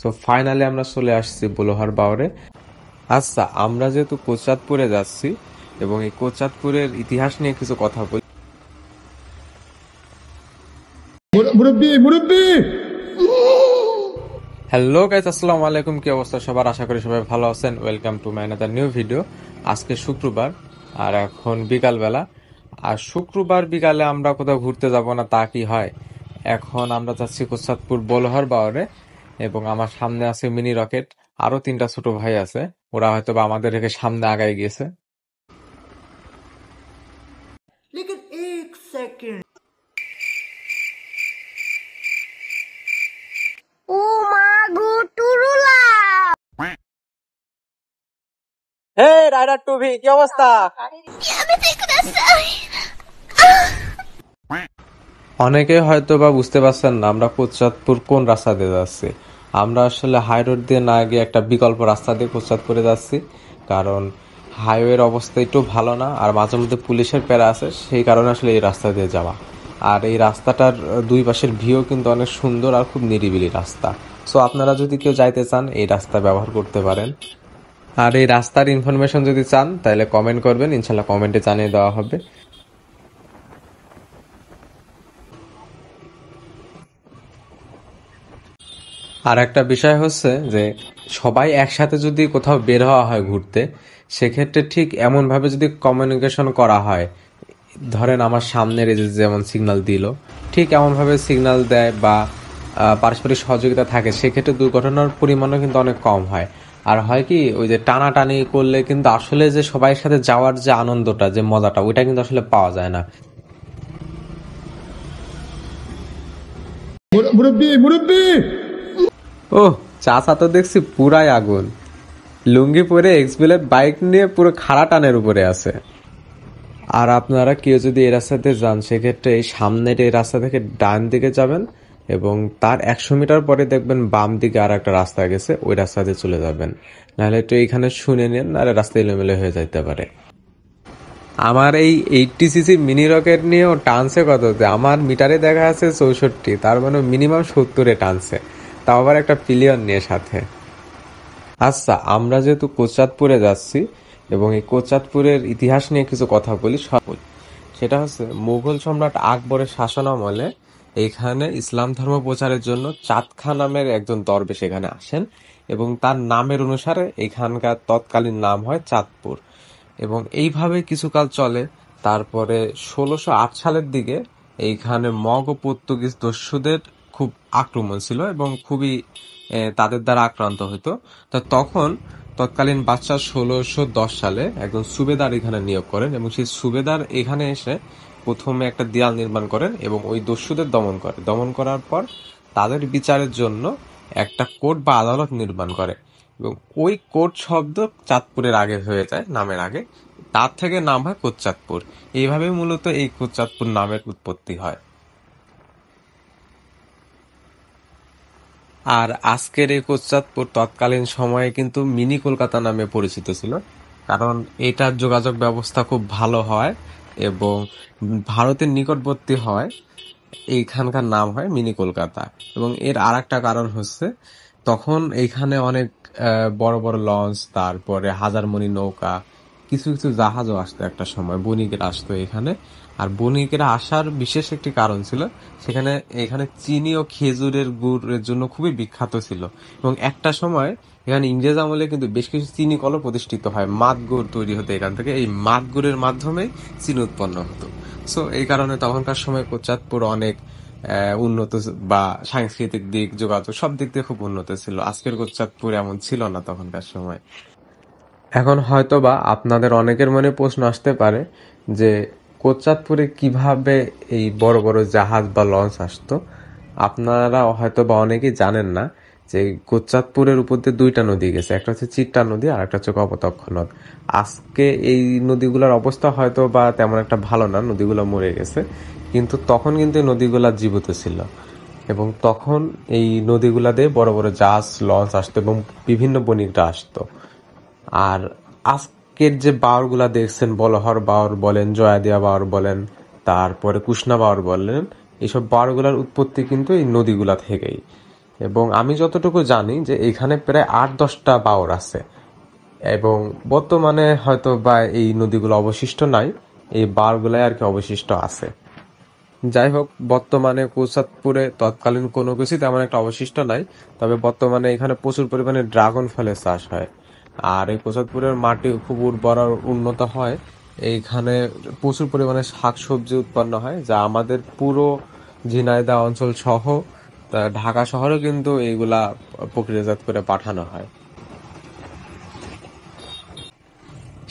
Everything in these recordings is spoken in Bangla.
সো ফাইনালি আমরা চলে আসছি বোলোহার বাওরে। আচ্ছা, আমরা যেহেতু কোচাতপুরে যাচ্ছি এবং এই কোচাতপুরের ইতিহাস নিয়ে কিছু কথা বলি। মুরব্বি মুরব্বি হ্যালো গাইস, আসসালামু আলাইকুম। কি অবস্থা সবার? আশা করি সবাই ভালো আছেন। Welcome to my another new video. আজকে শুক্রবার আর এখন বিকালবেলা। আর শুক্রবার বিকালে আমরা কোথাও ঘুরতে যাব না তা কি হয়? এখন আমরা যাচ্ছি কোচাতপুর বোলোহার বাওরে এবং আমার সামনে আছে মিনি রকেট। আরো 3টা ছোট ভাই আছে, ওরা হয়তো বা আমাদের রেখে সামনে আগায় গিয়েছে। लेकिन एक सेकंड ও মা গো টুরুলা হে রাইডার টুভি, কি অবস্থা? অনেকে হয়তো বা বুঝতে পারছেন না আমরা কোচাতপুর কোন রাস্তা দিয়ে যাচ্ছি। আমরা আসলে হাই রোড দিয়ে না গিয়ে একটা বিকল্প রাস্তা দিয়ে কোচাতপুরে যাচ্ছি, কারণ হাইওয়ের অবস্থা একটু ভালো না আর মাঝে মধ্যে পুলিশের প্যারা আছে, সেই কারণে আসলে এই রাস্তা দিয়ে যাওয়া। আর এই রাস্তাটার দুই পাশের ভিউ কিন্তু অনেক সুন্দর আর খুব নিরিবিলি রাস্তা। সো আপনারা যদি কেউ যাইতে চান এই রাস্তা ব্যবহার করতে পারেন। আর এই রাস্তার ইনফরমেশন যদি চান তাহলে কমেন্ট করবেন, ইনশাল্লাহ কমেন্টে জানিয়ে দেওয়া হবে। আর একটা বিষয় হচ্ছে যে সবাই একসাথে যদি কোথাও বের হওয়া হয় ঘুরতে, সেক্ষেত্রে ঠিক এমন ভাবে যদি কমিউনিকেশন করা হয়, ধরেন আমার সামনের এই যে যেমন সিগন্যাল দিল, ঠিক এমন ভাবে সিগন্যাল দেয় বা পারস্পরিক সহযোগিতা থাকে, সেক্ষেত্রে দুর্ঘটনার পরিমাণও কিন্তু অনেক কম হয়। আর হয় কি, ওই যে টানাটানি করলে কিন্তু আসলে যে সবাই সাথে যাওয়ার যে আনন্দটা, যে মজাটা, ওইটা কিন্তু আসলে পাওয়া যায় না। মুরব্বি মুরব্বি ওহ, চাচা তো দেখছি পুরাই আগুন। লুঙ্গি পরে এক্সবিলেট বাইক নিয়ে পুরো খাড়া টানের উপরে আছে। আর আপনারা কেউ যদি এই রাস্তাতে যান, সেক্ষেত্রে এই সামনের এই রাস্তা থেকে ডান দিকে যাবেন এবং তার 100 মিটার পরে দেখবেন বাম দিকে আর একটা রাস্তা গেছে, ওই রাস্তাতে চলে যাবেন। নাহলে একটু এইখানে শুনে নিন, নাহলে রাস্তা এলোমেলো হয়ে যাইতে পারে। আমার এই 80 সিসি মিনি রকেট নিয়েও টানছে কততে? আমার মিটারে দেখা আছে 64, তার মানে মিনিমাম 70-এ টানছে, তাও আবার একটা পিলিয়ন নিয়ে সাথে। আচ্ছা, আমরা যেহেতু কোচাতপুরে যাচ্ছি এবং এই কোচাতপুরের ইতিহাস নিয়ে কিছু কথা বলি। সেটা হচ্ছে মুঘল সম্রাট আকবরের শাসনামলে এখানে ইসলাম ধর্ম প্রচারের জন্য চাঁদ খাঁ নামের একজন দরবেশ এখানে আসেন এবং তার নামের অনুসারে এখানকার তৎকালীন নাম হয় চাঁদপুর। এবং এইভাবে কিছুকাল চলে। তারপরে 1608 সালের দিকে এইখানে মগ ও পর্তুগিজ দস্যুদের খুব আক্রমণ ছিল এবং খুবই তাদের দ্বারা আক্রান্ত হতো। তা তখন তৎকালীন বাদশাহ 1610 সালে একজন সুবেদার এখানে নিয়োগ করেন এবং সেই সুবেদার এখানে এসে প্রথমে একটা দেয়াল নির্মাণ করেন এবং ওই দস্যুদের দমন করে। দমন করার পর তাদের বিচারের জন্য একটা কোর্ট বা আদালত নির্মাণ করে এবং ওই কোর্ট শব্দ চাঁদপুরের আগে হয়ে যায়, নামের আগে। তার থেকে নাম হয় কোচ্চাঁদপুর। এইভাবে মূলত এই কোচ্চাঁদপুর নামের উৎপত্তি হয়। আর আজকের এই কোচ্চাঁদপুর তৎকালীন সময়ে কিন্তু মিনি কলকাতা নামে পরিচিত ছিল, কারণ এটার যোগাযোগ ব্যবস্থা খুব ভালো হয় এবং ভারতের নিকটবর্তী হয়। এইখানকার নাম হয় মিনি কলকাতা। এবং এর আর একটা কারণ হচ্ছে তখন এইখানে অনেক বড় বড় লঞ্চ, তারপরে হাজারমণি নৌকা, কিছু কিছু জাহাজও আসতো একটা সময়, বণিকেরা আসতো এখানে। আর বণিকেরা আসার বিশেষ একটি কারণ ছিল, এখানে চিনি ও খেজুরের গুড়ের জন্য খুবই বিখ্যাত ছিল। এবং একটা সময় এখানে ইংরেজ আমলে কিন্তু বেশ কিছু চিনি কলও প্রতিষ্ঠিত হয়, মাদ গুড় তৈরি হতো এখান থেকে। এই মাদ গুড়ের মাধ্যমেই চিনি উৎপন্ন হতো। সো এই কারণে তখনকার সময় কোচ্চাঁদপুর অনেক উন্নত বা সাংস্কৃতিক দিক, যোগাযোগ, সব দিক দিয়ে খুব উন্নত ছিল। আজকের কোচ্চাঁদপুর এমন ছিল না তখনকার সময়। এখন হয়তোবা আপনাদের অনেকের মনে প্রশ্ন আসতে পারে যে কোচ্চাঁদপুরে কিভাবে এই বড় বড় জাহাজ বা লঞ্চ আসতো। আপনারা হয়তোবা অনেকেই জানেন না যে কোচ্চাঁদপুরের উপর দিয়ে 2টা নদী গেছে, একটা হচ্ছে চিট্টা নদী আর একটা হচ্ছে কপোতাক্ষ নদ। আজকে এই নদীগুলোর অবস্থা হয়তো বা তেমন একটা ভালো না, নদীগুলো মরে গেছে, কিন্তু তখন কিন্তু এই নদীগুলা জীবিত ছিল এবং তখন এই নদীগুলা দিয়ে বড় বড় জাহাজ লঞ্চ আসতো এবং বিভিন্ন বণিকরা আসতো। আর আজকের যে বাওরগুলা দেখছেন, বলহর বাওর বলেন, জয়াদিয়া বাওর বলেন, তারপরে কুষ্ণা বাওর বলেন, এইসব বাওরগুলার উৎপত্তি কিন্তু এই নদীগুলা থেকেই। এবং আমি যতটুকু জানি যে এখানে প্রায় 8-10টা বাওর আছে এবং বর্তমানে হয়তো বা এই নদীগুলো অবশিষ্ট নাই, এই বাওরগুলাই আর কি অবশিষ্ট আছে। যাই হোক, বর্তমানে কোচাতপুরে তৎকালীন কোনো কিছুই তেমন একটা অবশিষ্ট নাই, তবে বর্তমানে এখানে প্রচুর পরিমাণে ড্রাগন ফলের চাষ হয়। আর এই কোচাতপুরের মাটি খুব উর্বর আর উন্নত হয়, এইখানে প্রচুর পরিমাণে শাকসবজি উৎপন্ন হয়, যা আমাদের পুরো ঝিনাইদহ অঞ্চল সহ ঢাকা শহরেও কিন্তু এইগুলা প্রক্রিয়াজাত করে পাঠানো হয়।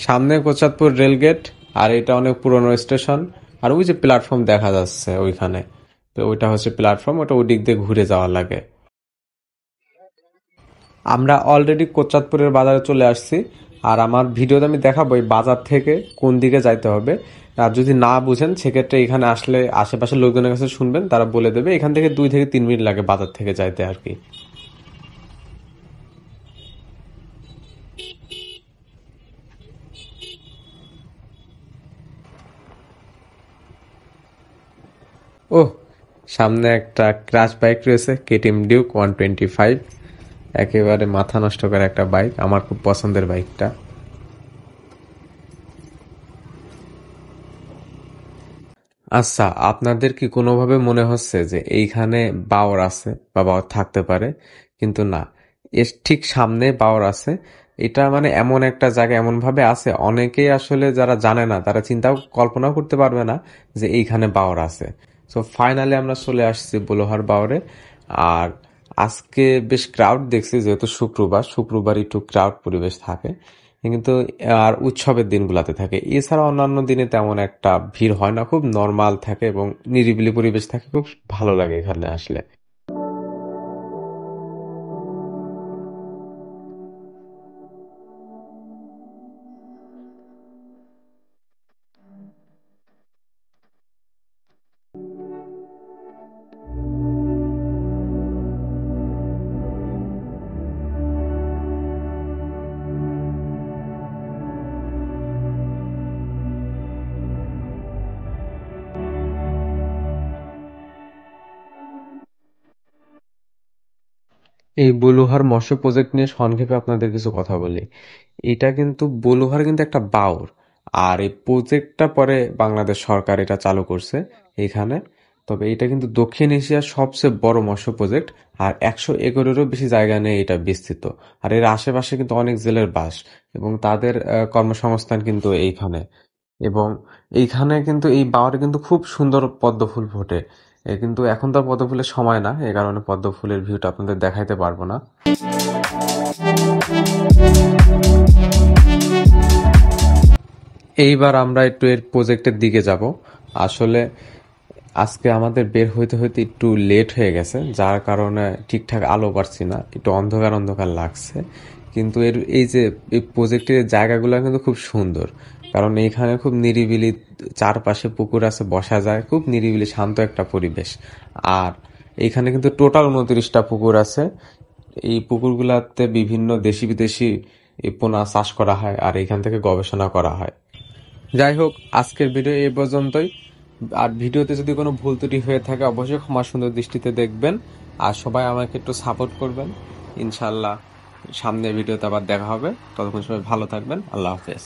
সামনে কোচাতপুর রেলগেট, আর এটা অনেক পুরনো স্টেশন। আর ওই যে প্ল্যাটফর্ম দেখা যাচ্ছে ওইখানে, তো ওইটা হচ্ছে প্ল্যাটফর্ম, ওটা ওই দিক দিয়ে ঘুরে যাওয়া লাগে। আমরা অলরেডি কোচাতপুরের বাজারে চলে আসছি, আর আমার ভিডিওতে আমি দেখাবো এই বাজার থেকে কোন দিকে যাইতে হবে। আর যদি না বুঝেন সেক্ষেত্রে এখানে আসলে আশেপাশের লোকজনের কাছে শুনবেন, তারা বলে দেবে। এখান থেকে 2 থেকে 3 মিনিট লাগে বাজার থেকে যাইতে আর কি। ওহ, সামনে একটা ক্রাশ বাইক রয়েছে, কেটিএম ডিউক 125। একেবারে মাথা নষ্ট করা একটা বাইক, আমার খুব পছন্দের বাইকটা। আচ্ছা, আপনাদের কি কোনোভাবে মনে হচ্ছে যে এইখানে বাওর আছে বা বাওর থাকতে পারে? কিন্তু না, এর ঠিক সামনে বাওর আছে। এটা মানে এমন একটা জায়গা, এমন ভাবে আছে, অনেকেই আসলে যারা জানে না তারা চিন্তাও কল্পনাও করতে পারবে না যে এইখানে বাওর আছে। সো ফাইনালি আমরা চলে আসছি বলোহার বাওরে। আর আজকে বেশ ক্রাউড দেখছি, যেহেতু শুক্রবার একটু ক্রাউড পরিবেশ থাকে, কিন্তু আর উৎসবের দিনগুলোতে থাকে। এছাড়া অন্যান্য দিনে তেমন একটা ভিড় হয় না, খুব নর্মাল থাকে এবং নিরিবিলি পরিবেশ থাকে, খুব ভালো লাগে এখানে আসলে। এই বলুহার মৎস্য প্রজেক্ট নিয়ে সংক্ষেপে আপনাদের কিছু কথা বলি। এটা কিন্তু বলুহার কিন্তু একটা বাওর, আর এই প্রজেক্টটা পরে বাংলাদেশ সরকার এটা চালু করছে এখানে। তবে এটা কিন্তু দক্ষিণ এশিয়ার সবচেয়ে বড় মৎস্য প্রজেক্ট, আর 100 একরেরও বেশি জায়গা নিয়ে এটা বিস্তৃত। আর এর আশেপাশে কিন্তু অনেক জেলের বাস এবং তাদের কর্মসংস্থান কিন্তু এইখানে। এবং এইখানে কিন্তু এই বাওয়ারে কিন্তু খুব সুন্দর পদ্ম ফুল ফোটে। কিন্তু এখন তো আর পদ্ম ফুলের সময় না, এই কারণে পদ্ম ফুলের ভিউটা আপনাদের দেখাইতে পারবো না। এইবার আমরা একটু এর প্রজেক্টের দিকে যাব। আসলে আজকে আমাদের বের হইতে হইতে একটু লেট হয়ে গেছে, যার কারণে ঠিকঠাক আলো পাচ্ছি না, একটু অন্ধকার অন্ধকার লাগছে। কিন্তু এর এই যে এই প্রজেক্টের জায়গাগুলো কিন্তু খুব সুন্দর, কারণ এইখানে খুব নিরিবিলি, চারপাশে পুকুর আছে, বসা যায়, খুব নিরিবিলি শান্ত একটা পরিবেশ। আর এইখানে কিন্তু টোটাল 29টা পুকুর আছে। এই পুকুরগুলাতে বিভিন্ন দেশি বিদেশি এই পোনা চাষ করা হয়, আর এইখান থেকে গবেষণা করা হয়। যাই হোক, আজকের ভিডিও এই পর্যন্তই। আর ভিডিওতে যদি কোনো ভুল ত্রুটি হয়ে থাকে অবশ্যই ক্ষমা সুন্দর দৃষ্টিতে দেখবেন, আর সবাই আমাকে একটু সাপোর্ট করবেন। ইনশাল্লাহ সামনের ভিডিওতে আবার দেখা হবে, ততক্ষণ সবাই ভালো থাকবেন। আল্লাহ হাফেজ।